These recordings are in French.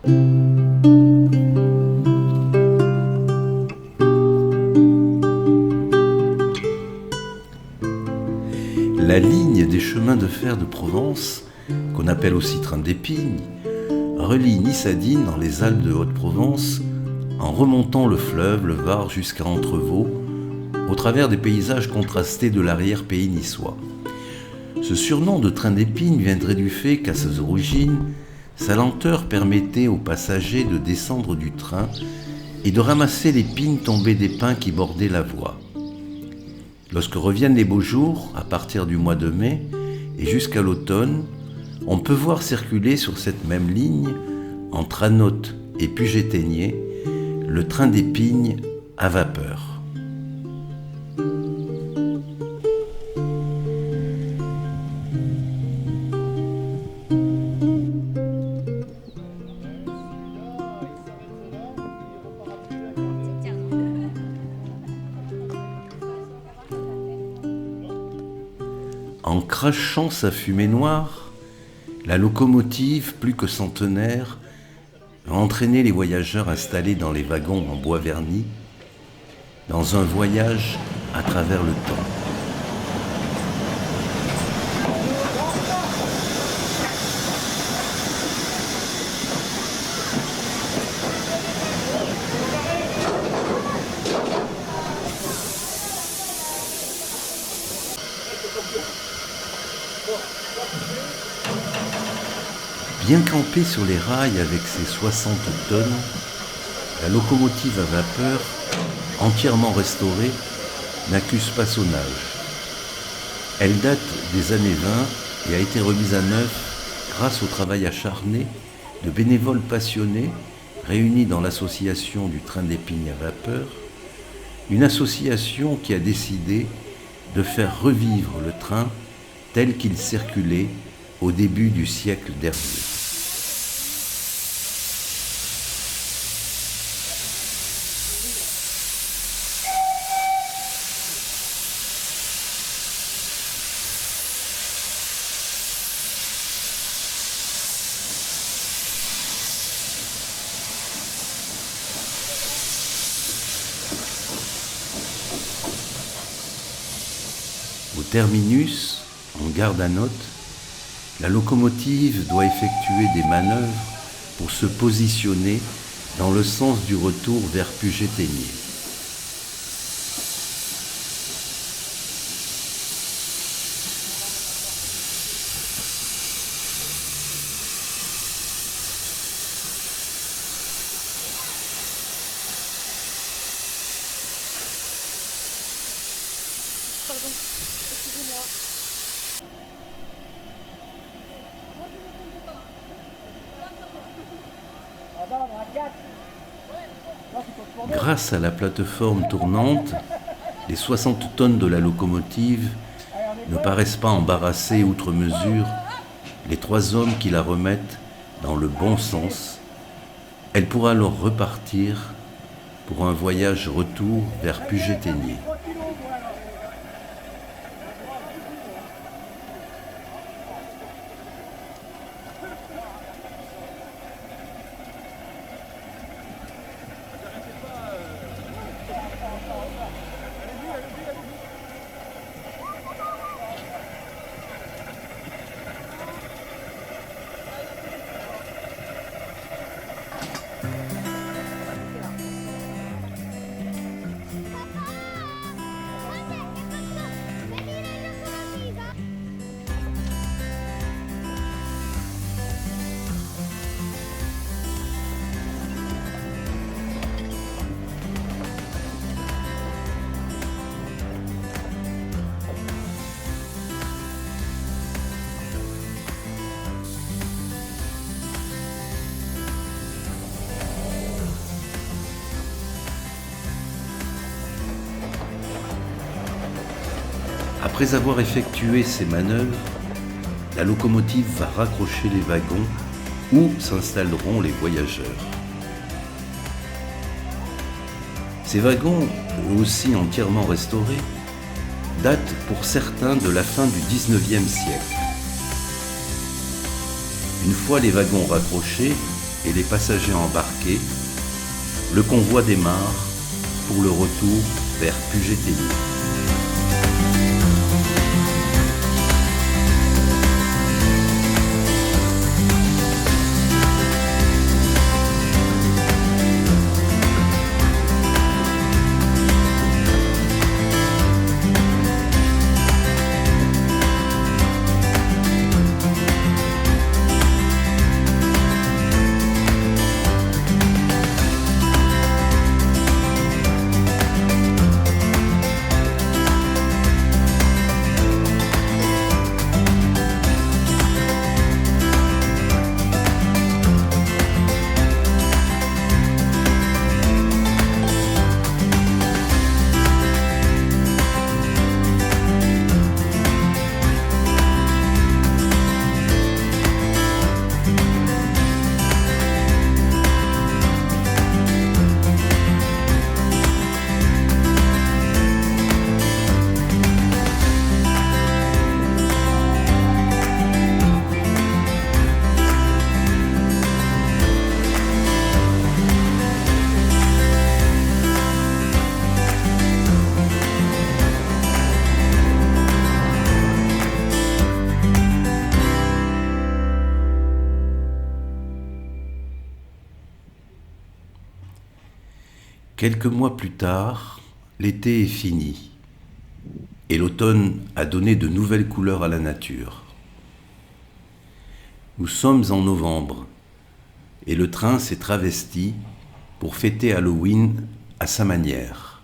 La ligne des chemins de fer de Provence, qu'on appelle aussi train d'Épine, relie Nice-Adine dans les Alpes de Haute-Provence en remontant le fleuve, le Var jusqu'à Entrevaux, au travers des paysages contrastés de l'arrière-pays niçois. Ce surnom de train d'Épine viendrait du fait qu'à ses origines, sa lenteur permettait aux passagers de descendre du train et de ramasser les pines tombées des pins qui bordaient la voie. Lorsque reviennent les beaux jours, à partir du mois de mai et jusqu'à l'automne, on peut voir circuler sur cette même ligne, entre Anote et Puget-Théniers, le train d'Épine à vapeur. En crachant sa fumée noire, la locomotive, plus que centenaire, va entraîner les voyageurs installés dans les wagons en bois verni dans un voyage à travers le temps. Bien campée sur les rails avec ses 60 tonnes, la locomotive à vapeur, entièrement restaurée, n'accuse pas son âge. Elle date des années 20 et a été remise à neuf grâce au travail acharné de bénévoles passionnés réunis dans l'association du train d'Épine à vapeur, une association qui a décidé de faire revivre le train tel qu'il circulait au début du siècle dernier. Au terminus, en gare d'Anote, la locomotive doit effectuer des manœuvres pour se positionner dans le sens du retour vers Puget-Théniers. Pardon, excusez-moi. Grâce à la plateforme tournante, les 60 tonnes de la locomotive ne paraissent pas embarrasser outre mesure les 3 hommes qui la remettent dans le bon sens. Elle pourra alors repartir pour un voyage retour vers Puget-Théniers. Après avoir effectué ces manœuvres, la locomotive va raccrocher les wagons où s'installeront les voyageurs. Ces wagons, eux aussi entièrement restaurés, datent pour certains de la fin du XIXe siècle. Une fois les wagons raccrochés, et les passagers embarqués, le convoi démarre pour le retour vers Puget-Théniers. Quelques mois plus tard, l'été est fini et l'automne a donné de nouvelles couleurs à la nature. Nous sommes en novembre et le train s'est travesti pour fêter Halloween à sa manière.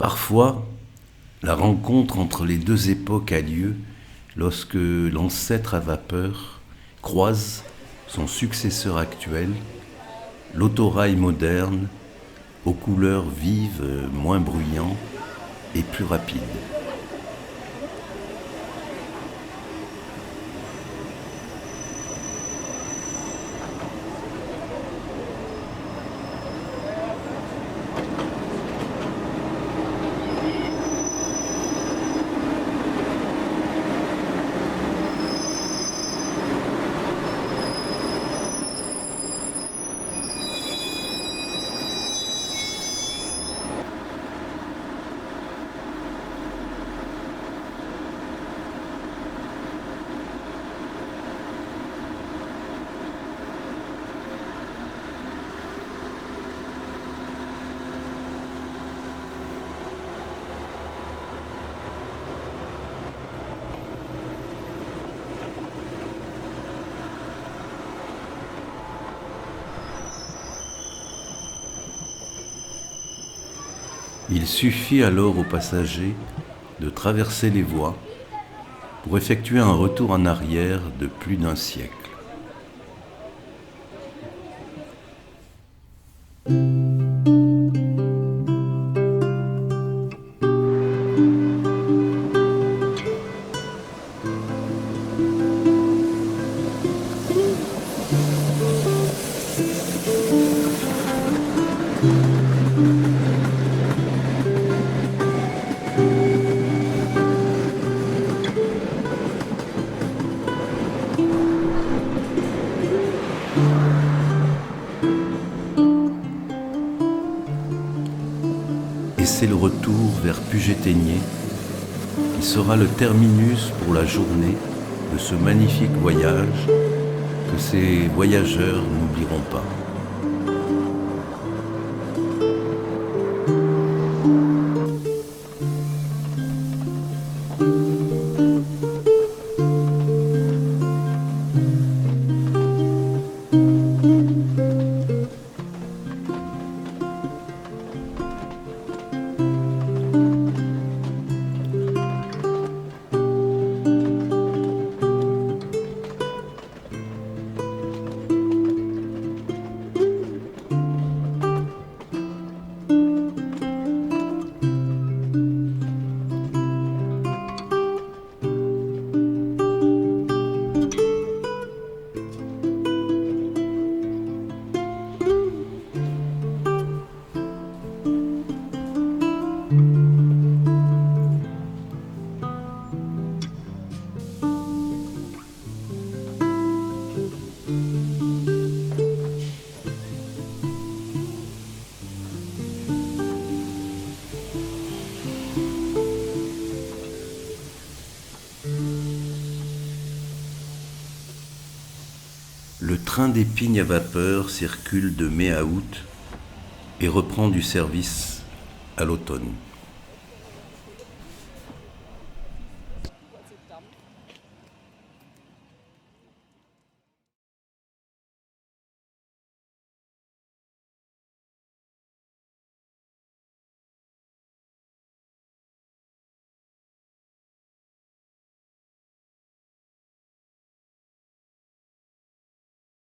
Parfois, La rencontre entre les deux époques a lieu lorsque l'ancêtre à vapeur croise son successeur actuel, l'autorail moderne, aux couleurs vives, moins bruyants et plus rapides. Il suffit alors aux passagers de traverser les voies pour effectuer un retour en arrière de plus d'un siècle. Et c'est le retour vers Puget-Théniers qui sera le terminus pour la journée de ce magnifique voyage que ces voyageurs n'oublieront pas. Le train d'Épingle à vapeur circule de mai à août et reprend du service à l'automne.